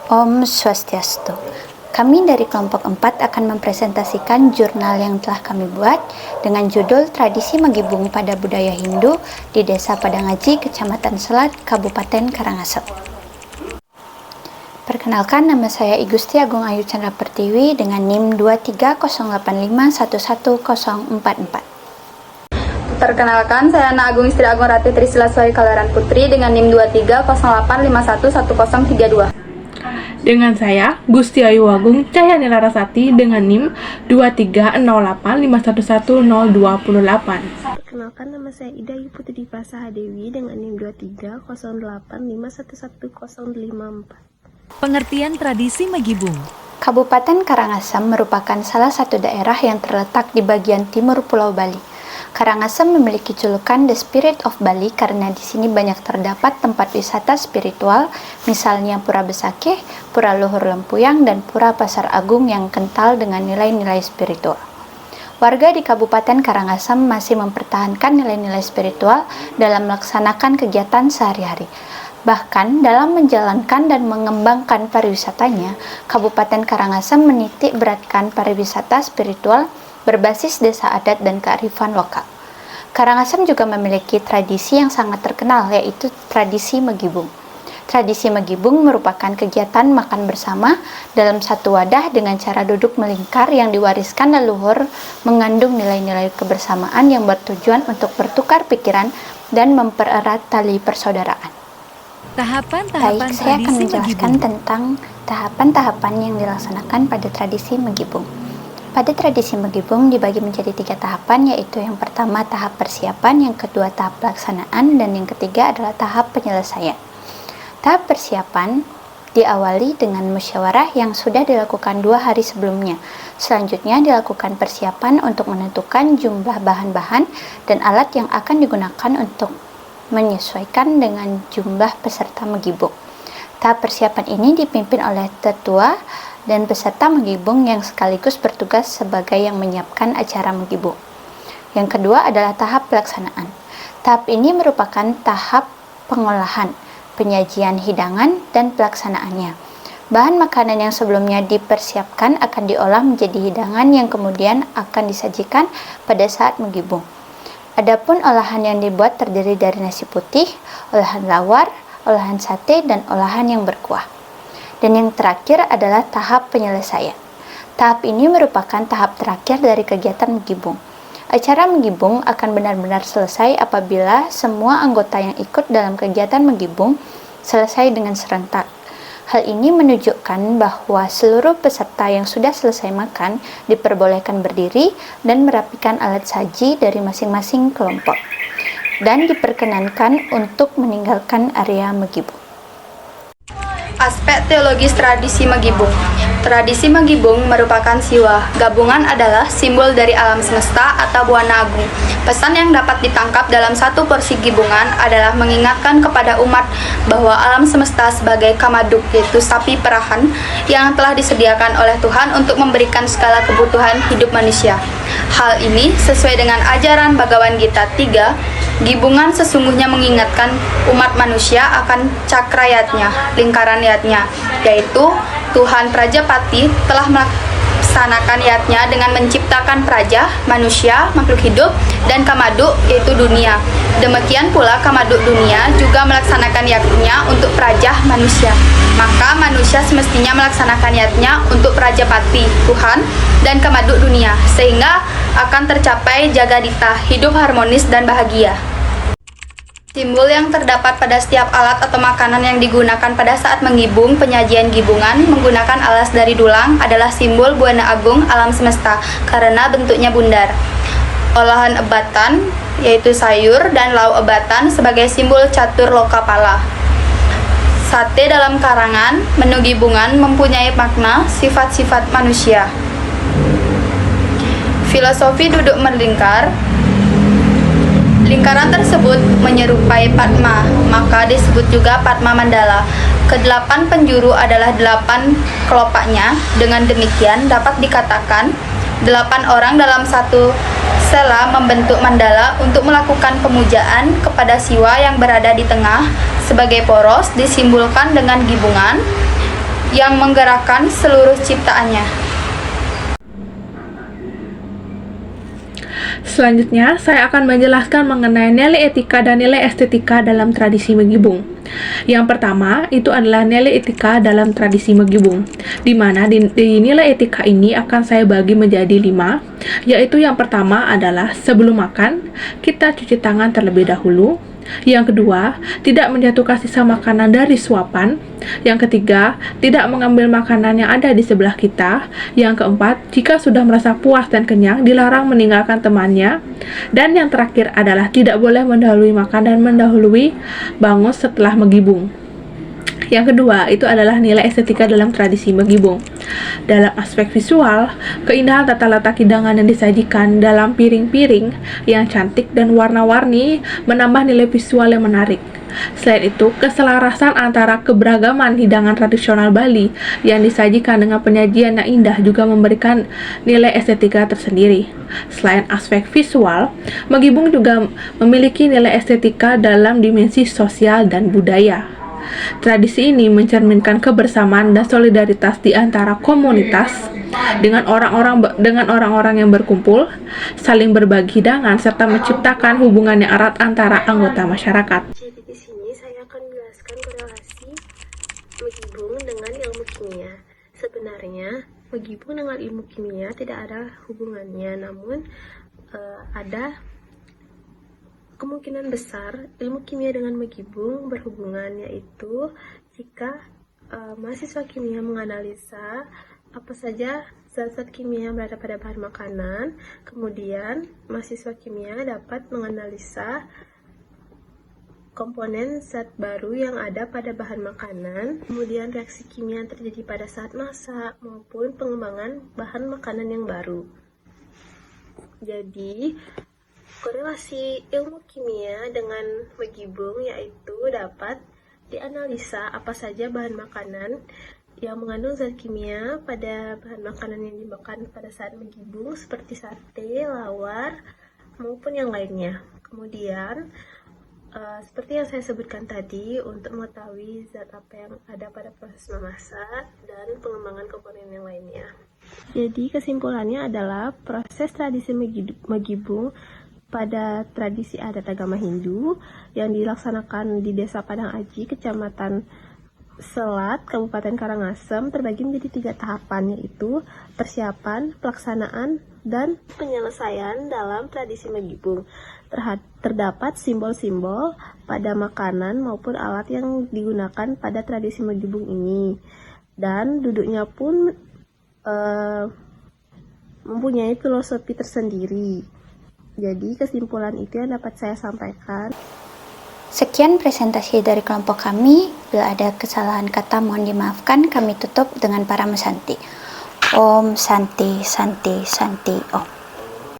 Om Swastiastu. Kami dari kelompok 4 akan mempresentasikan jurnal yang telah kami buat dengan judul Tradisi Magibung pada Budaya Hindu di Desa Padangaji, Kecamatan Selat, Kabupaten Karangasem. Perkenalkan, nama saya I Gusti Agung Ayu Chandra Pertiwi dengan NIM 23085110044. Perkenalkan, saya Ana Agung Istri Agung Rati Trisilaswari Kalaran Putri dengan NIM 23085111032. Dengan saya, Gusti Ayu Agung Cahyani Larasati dengan NIM 23085111028. Perkenalkan, nama saya Ida Yu Putri Dipa Sahadewi dengan NIM 23085111054. Pengertian tradisi Magibung. Kabupaten Karangasem merupakan salah satu daerah yang terletak di bagian timur Pulau Bali. Karangasem memiliki julukan The Spirit of Bali karena di sini banyak terdapat tempat wisata spiritual, misalnya Pura Besakeh, Pura Luhur Lempuyang, dan Pura Pasar Agung yang kental dengan nilai-nilai spiritual. Warga di Kabupaten Karangasem masih mempertahankan nilai-nilai spiritual dalam melaksanakan kegiatan sehari-hari. Bahkan dalam menjalankan dan mengembangkan pariwisatanya, Kabupaten Karangasem menitik beratkan pariwisata spiritual berbasis desa adat dan kearifan lokal. Karangasem juga memiliki tradisi yang sangat terkenal, yaitu tradisi Magibung. Tradisi Magibung merupakan kegiatan makan bersama dalam satu wadah dengan cara duduk melingkar yang diwariskan leluhur, mengandung nilai-nilai kebersamaan yang bertujuan untuk bertukar pikiran dan mempererat tali persaudaraan. Tahapan-tahapan Saya akan tradisi menjelaskan Magibung. tentang tahapan-tahapan yang dilaksanakan pada tradisi Magibung. Pada tradisi Magibung dibagi menjadi 3 tahapan, yaitu yang pertama tahap persiapan, yang kedua tahap pelaksanaan, dan yang ketiga adalah tahap penyelesaian. Tahap persiapan diawali dengan musyawarah yang sudah dilakukan 2 hari sebelumnya. Selanjutnya dilakukan persiapan untuk menentukan jumlah bahan-bahan dan alat yang akan digunakan untuk menyesuaikan dengan jumlah peserta Magibung. Tahap persiapan ini dipimpin oleh tetua dan peserta Magibung yang sekaligus bertugas sebagai yang menyiapkan acara Magibung. Yang kedua adalah tahap pelaksanaan. Tahap ini merupakan tahap pengolahan, penyajian hidangan, dan pelaksanaannya. Bahan makanan yang sebelumnya dipersiapkan akan diolah menjadi hidangan yang kemudian akan disajikan pada saat Magibung. Adapun olahan yang dibuat terdiri dari nasi putih, olahan lawar, olahan sate, dan olahan yang berkuah. Dan yang terakhir adalah tahap penyelesaian. Tahap ini merupakan tahap terakhir dari kegiatan Magibung. Acara Magibung akan benar-benar selesai apabila semua anggota yang ikut dalam kegiatan Magibung selesai dengan serentak. Hal ini menunjukkan bahwa seluruh peserta yang sudah selesai makan diperbolehkan berdiri dan merapikan alat saji dari masing-masing kelompok, dan diperkenankan untuk meninggalkan area Magibung. Aspek teologis tradisi Magibung. Tradisi Magibung merupakan siwa. Gabungan adalah simbol dari alam semesta atau buana agung. Pesan yang dapat ditangkap dalam satu porsi gibungan adalah mengingatkan kepada umat bahwa alam semesta sebagai kamaduk, yaitu sapi perahan yang telah disediakan oleh Tuhan untuk memberikan segala kebutuhan hidup manusia. Hal ini sesuai dengan ajaran Bhagavad Gita 3. Gibungan sesungguhnya mengingatkan umat manusia akan cakrayatnya, lingkaran yatnya, yaitu Tuhan Prajapati telah melaksanakan yatnya dengan menciptakan praja, manusia, makhluk hidup, dan kamaduk, yaitu dunia. Demikian pula kamaduk dunia juga melaksanakan yatnya untuk praja manusia. Maka manusia semestinya melaksanakan yatnya untuk Prajapati, Tuhan, dan kamaduk dunia, sehingga akan tercapai jagadita, hidup harmonis dan bahagia. Simbol yang terdapat pada setiap alat atau makanan yang digunakan pada saat menggibung, penyajian gibungan menggunakan alas dari dulang adalah simbol buana agung alam semesta karena bentuknya bundar. Olahan ebatan, yaitu sayur dan lauk ebatan sebagai simbol catur lokapala. Sate dalam karangan, menu gibungan mempunyai makna sifat-sifat manusia. Filosofi duduk melingkar. Lingkaran tersebut menyerupai Padma, maka disebut juga Padma Mandala. Kedelapan penjuru adalah 8 kelopaknya. Dengan demikian dapat dikatakan 8 orang dalam satu Sela membentuk mandala untuk melakukan pemujaan kepada siwa yang berada di tengah. Sebagai poros disimbolkan dengan gibungan yang menggerakkan seluruh ciptaannya. Selanjutnya, saya akan menjelaskan mengenai nilai etika dan nilai estetika dalam tradisi Megibung. Yang pertama, itu adalah nilai etika dalam tradisi Megibung, di mana di nilai etika ini akan saya bagi menjadi 5, yaitu yang pertama adalah sebelum makan, kita cuci tangan terlebih dahulu. Yang kedua, tidak menjatuhkan sisa makanan dari suapan. Yang ketiga, tidak mengambil makanan yang ada di sebelah kita. Yang keempat, jika sudah merasa puas dan kenyang, dilarang meninggalkan temannya. Dan yang terakhir adalah tidak boleh mendahului makan dan mendahului bangun setelah Megibung. Yang kedua, itu adalah nilai estetika dalam tradisi Megibung. Dalam aspek visual, keindahan tata letak hidangan yang disajikan dalam piring-piring yang cantik dan warna-warni menambah nilai visual yang menarik. Selain itu, keselarasan antara keberagaman hidangan tradisional Bali yang disajikan dengan penyajian yang indah juga memberikan nilai estetika tersendiri. Selain aspek visual, Megibung juga memiliki nilai estetika dalam dimensi sosial dan budaya. Tradisi ini mencerminkan kebersamaan dan solidaritas di antara komunitas dengan orang-orang yang berkumpul, saling berbagi hidangan, serta menciptakan hubungan yang erat antara anggota masyarakat. Jadi di sini saya akan menjelaskan korelasi Megibung dengan ilmu kimia. Sebenarnya Megibung dengan ilmu kimia tidak ada hubungannya, namun ada kemungkinan besar ilmu kimia dengan Megibung berhubungan, yaitu jika mahasiswa kimia menganalisa apa saja zat-zat kimia yang berada pada bahan makanan, kemudian mahasiswa kimia dapat menganalisa komponen zat baru yang ada pada bahan makanan, kemudian reaksi kimia yang terjadi pada saat masak maupun pengembangan bahan makanan yang baru. Jadi korelasi ilmu kimia dengan Megibung yaitu dapat dianalisa apa saja bahan makanan yang mengandung zat kimia pada bahan makanan yang dimakan pada saat Megibung seperti sate, lawar, maupun yang lainnya. Kemudian seperti yang saya sebutkan tadi, untuk mengetahui zat apa yang ada pada proses memasak dan pengembangan komponen yang lainnya. Jadi kesimpulannya adalah proses tradisi Megibung pada tradisi adat agama Hindu yang dilaksanakan di Desa Padang Aji, Kecamatan Selat, Kabupaten Karangasem, terbagi menjadi 3 tahapan, yaitu persiapan, pelaksanaan, dan penyelesaian dalam tradisi Megibung. Terdapat simbol-simbol pada makanan maupun alat yang digunakan pada tradisi Megibung ini, dan duduknya pun mempunyai filosofi tersendiri. Jadi kesimpulan itu yang dapat saya sampaikan. Sekian presentasi dari kelompok kami. Bila ada kesalahan kata mohon dimaafkan. Kami tutup dengan para mesanti. Om Santi Santi Santi Om.